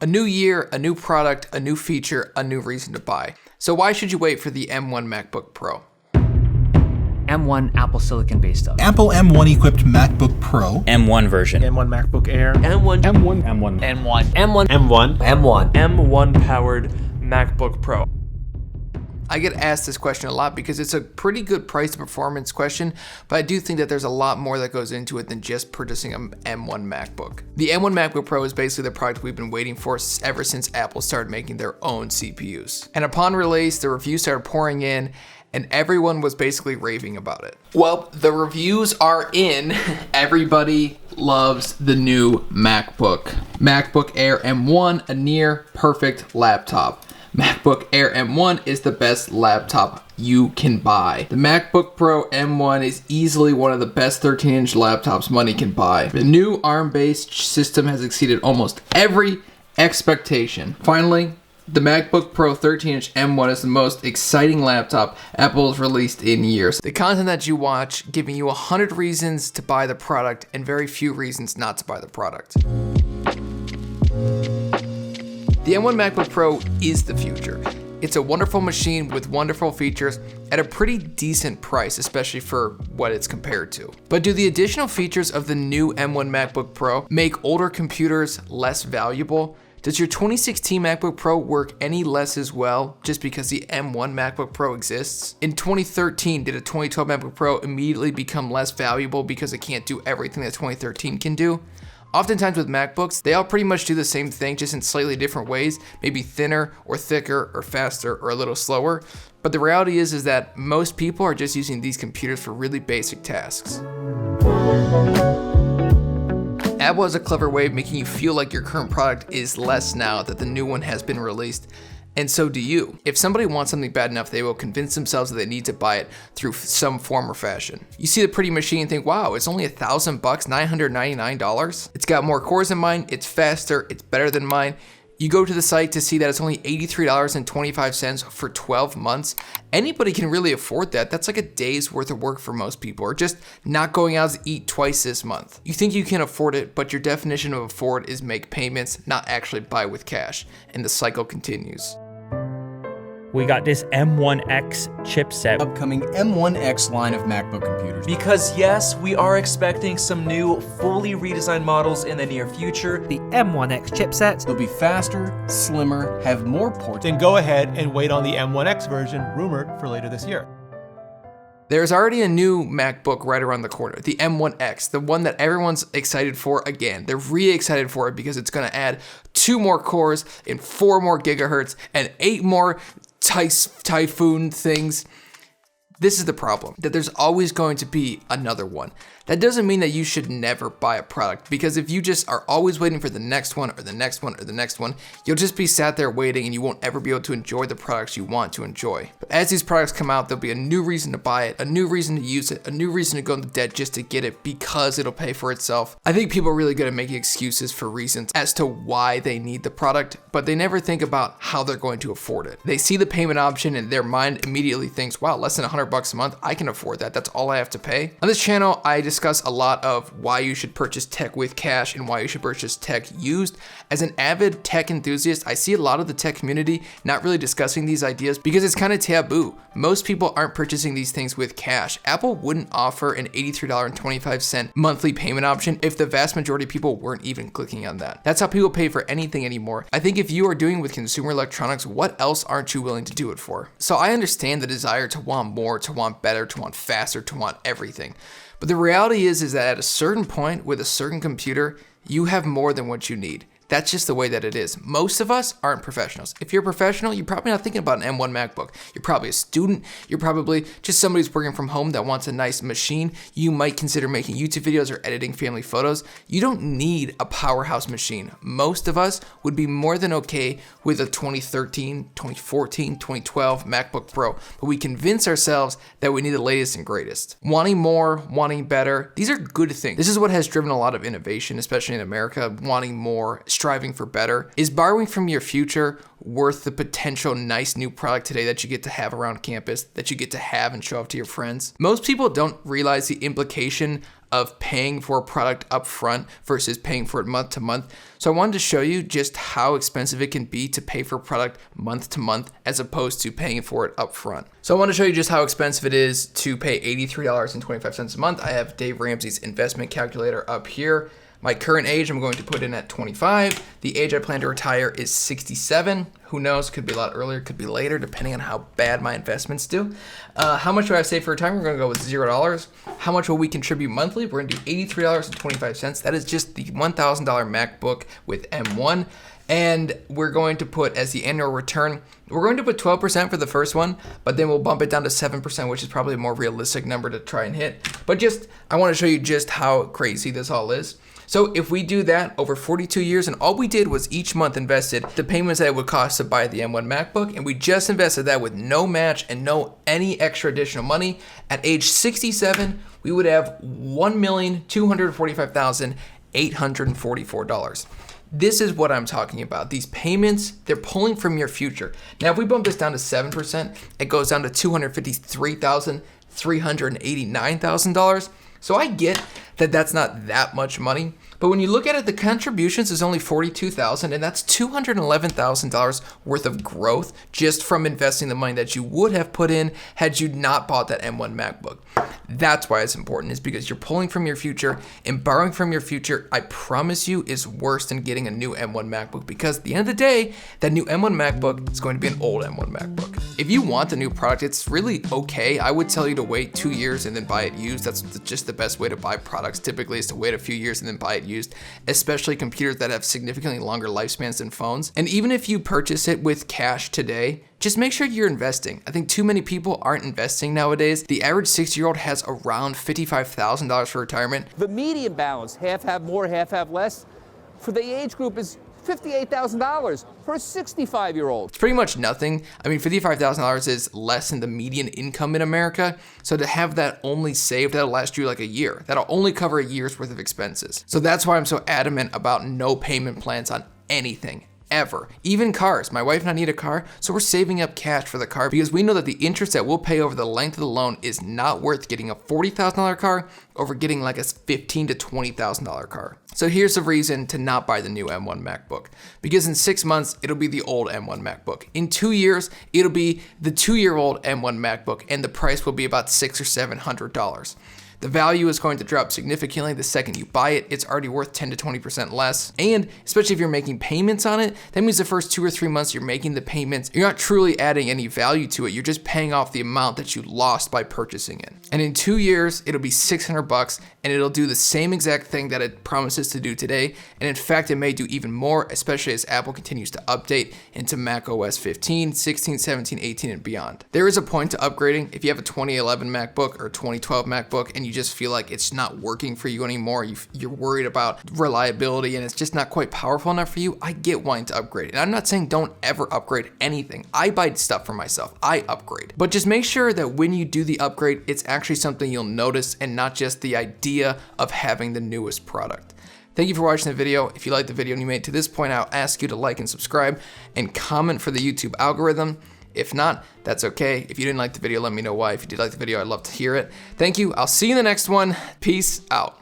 A new year, a new product, a new feature, a new reason to buy. So why should you wait for the M1 MacBook Pro? M1 Apple Silicon based stuff. Apple M1 equipped MacBook Pro. M1 version. M1 MacBook Air. M1. M1. M1. M1. M1. M1. M1. M1 powered MacBook Pro. I get asked this question a lot because it's a pretty good price to performance question, but I do think that there's a lot more that goes into it than just purchasing an M1 MacBook. The M1 MacBook Pro is basically the product we've been waiting for ever since Apple started making their own CPUs. And upon release, the reviews started pouring in, and everyone was basically raving about it. Well, the reviews are in. Everybody loves the new MacBook. MacBook Air M1, a near perfect laptop. MacBook Air M1 is the best laptop you can buy. The MacBook Pro M1 is easily one of the best 13-inch laptops money can buy. The new ARM-based system has exceeded almost every expectation. Finally, the MacBook Pro 13-inch M1 is the most exciting laptop Apple has released in years. The content that you watch giving you 100 reasons to buy the product and very few reasons not to buy the product. The M1 MacBook Pro is the future. It's a wonderful machine with wonderful features at a pretty decent price, especially for what it's compared to. But do the additional features of the new M1 MacBook Pro make older computers less valuable? Does your 2016 MacBook Pro work any less as well just because the M1 MacBook Pro exists? In 2013, did a 2012 MacBook Pro immediately become less valuable because it can't do everything that 2013 can do? Oftentimes with MacBooks, they all pretty much do the same thing, just in slightly different ways, maybe thinner or thicker or faster or a little slower. But the reality is that most people are just using these computers for really basic tasks. Apple has a clever way of making you feel like your current product is less now that the new one has been released. And so do you. If somebody wants something bad enough, they will convince themselves that they need to buy it through some form or fashion. You see the pretty machine and think, wow, it's only $1,000, $999. It's got more cores than mine, it's faster, it's better than mine. You go to the site to see that it's only $83.25 for 12 months. Anybody can really afford that. That's like a day's worth of work for most people, or just not going out to eat twice this month. You think you can afford it, but your definition of afford is make payments, not actually buy with cash. And the cycle continues. We got this M1X chipset. Upcoming M1X line of MacBook computers. Because yes, we are expecting some new fully redesigned models in the near future. The M1X chipset. They'll be faster, slimmer, have more ports. Then go ahead and wait on the M1X version, rumored for later this year. There's already a new MacBook right around the corner, the M1X, the one that everyone's excited for again. They're really excited for it because it's gonna add 2 more cores and 4 more gigahertz and 8 more Typhoon things. This is the problem, that there's always going to be another one. That doesn't mean that you should never buy a product, because if you just are always waiting for the next one or the next one or the next one, you'll just be sat there waiting and you won't ever be able to enjoy the products you want to enjoy. But as these products come out, there'll be a new reason to buy it, a new reason to use it, a new reason to go into debt just to get it because it'll pay for itself. I think people are really good at making excuses for reasons as to why they need the product, but they never think about how they're going to afford it. They see the payment option and their mind immediately thinks, wow, less than $100 a month, I can afford that. That's all I have to pay. On this channel, I discuss a lot of why you should purchase tech with cash and why you should purchase tech used. As an avid tech enthusiast, I see a lot of the tech community not really discussing these ideas because it's kind of taboo. Most people aren't purchasing these things with cash. Apple wouldn't offer an $83.25 monthly payment option if the vast majority of people weren't even clicking on that. That's how people pay for anything anymore. I think if you are doing with consumer electronics, what else aren't you willing to do it for? So I understand the desire to want more, to want better, to want faster, to want everything. But the reality is that at a certain point with a certain computer, you have more than what you need. That's just the way that it is. Most of us aren't professionals. If you're a professional, you're probably not thinking about an M1 MacBook. You're probably a student. You're probably just somebody who's working from home that wants a nice machine. You might consider making YouTube videos or editing family photos. You don't need a powerhouse machine. Most of us would be more than okay with a 2013, 2014, 2012 MacBook Pro, but we convince ourselves that we need the latest and greatest. Wanting more, wanting better, these are good things. This is what has driven a lot of innovation, especially in America, wanting more, striving for better. Is borrowing from your future worth the potential nice new product today that you get to have around campus, that you get to have and show off to your friends? Most people don't realize the implication of paying for a product up front versus paying for it month to month. So I wanted to show you just how expensive it can be to pay for a product month to month as opposed to paying for it up front. So I want to show you just how expensive it is to pay $83.25 a month. I have Dave Ramsey's investment calculator up here. My current age, I'm going to put in at 25. The age I plan to retire is 67. Who knows? Could be a lot earlier, could be later, depending on how bad my investments do. How much do I save for retirement? We're going to go with $0. How much will we contribute monthly? We're going to do $83.25. That is just the $1,000 MacBook with M1. And we're going to put as the annual return, we're going to put 12% for the first one, but then we'll bump it down to 7%, which is probably a more realistic number to try and hit. But just, I want to show you just how crazy this all is. So if we do that over 42 years and all we did was each month invested the payments that it would cost to buy the M1 MacBook, and we just invested that with no match and no any extra additional money, at age 67, we would have $1,245,844. This is what I'm talking about. These payments, they're pulling from your future. Now, if we bump this down to 7%, it goes down to $253,389,000. So I get that that's not that much money, but when you look at it, the contributions is only $42,000, and that's $211,000 worth of growth just from investing the money that you would have put in had you not bought that M1 MacBook. That's why it's important, is because you're pulling from your future, and borrowing from your future, I promise you, is worse than getting a new M1 MacBook, because at the end of the day, that new M1 MacBook is going to be an old M1 MacBook. If you want the new product, it's really okay. I would tell you to wait 2 years and then buy it used. That's just the best way to buy products typically, is to wait a few years and then buy it used, especially computers that have significantly longer lifespans than phones. And even if you purchase it with cash today, just make sure you're investing. I think too many people aren't investing nowadays. The average 60-year-old has around $55,000 for retirement. The median balance, half have more, half have less, for the age group is $58,000 for a 65-year-old. It's pretty much nothing. I mean, $55,000 is less than the median income in America. So to have that only saved, that'll last you like a year. That'll only cover a year's worth of expenses. So that's why I'm so adamant about no payment plans on anything. Ever. Even cars. My wife and I need a car, so we're saving up cash for the car because we know that the interest that we'll pay over the length of the loan is not worth getting a $40,000 car over getting like a $15,000 to $20,000 car. So here's the reason to not buy the new M1 MacBook. Because in 6 months, it'll be the old M1 MacBook. In 2 years, it'll be the 2-year-old M1 MacBook, and the price will be about $600 or $700. The value is going to drop significantly the second you buy it. It's already worth 10 to 20% less. And especially if you're making payments on it, that means the first 2 or 3 months you're making the payments, you're not truly adding any value to it. You're just paying off the amount that you lost by purchasing it. And in 2 years, it'll be $600 and it'll do the same exact thing that it promises to do today. And in fact, it may do even more, especially as Apple continues to update into Mac OS 15, 16, 17, 18, and beyond. There is a point to upgrading. If you have a 2011 MacBook or 2012 MacBook and you just feel like it's not working for you anymore, you're worried about reliability and it's just not quite powerful enough for you, I get wanting to upgrade. And I'm not saying don't ever upgrade anything. I buy stuff for myself. I upgrade. But just make sure that when you do the upgrade, it's actually something you'll notice and not just the idea of having the newest product. Thank you for watching the video. If you liked the video and you made it to this point, I'll ask you to like and subscribe and comment for the YouTube algorithm. If not, that's okay. If you didn't like the video, let me know why. If you did like the video, I'd love to hear it. Thank you. I'll see you in the next one. Peace out.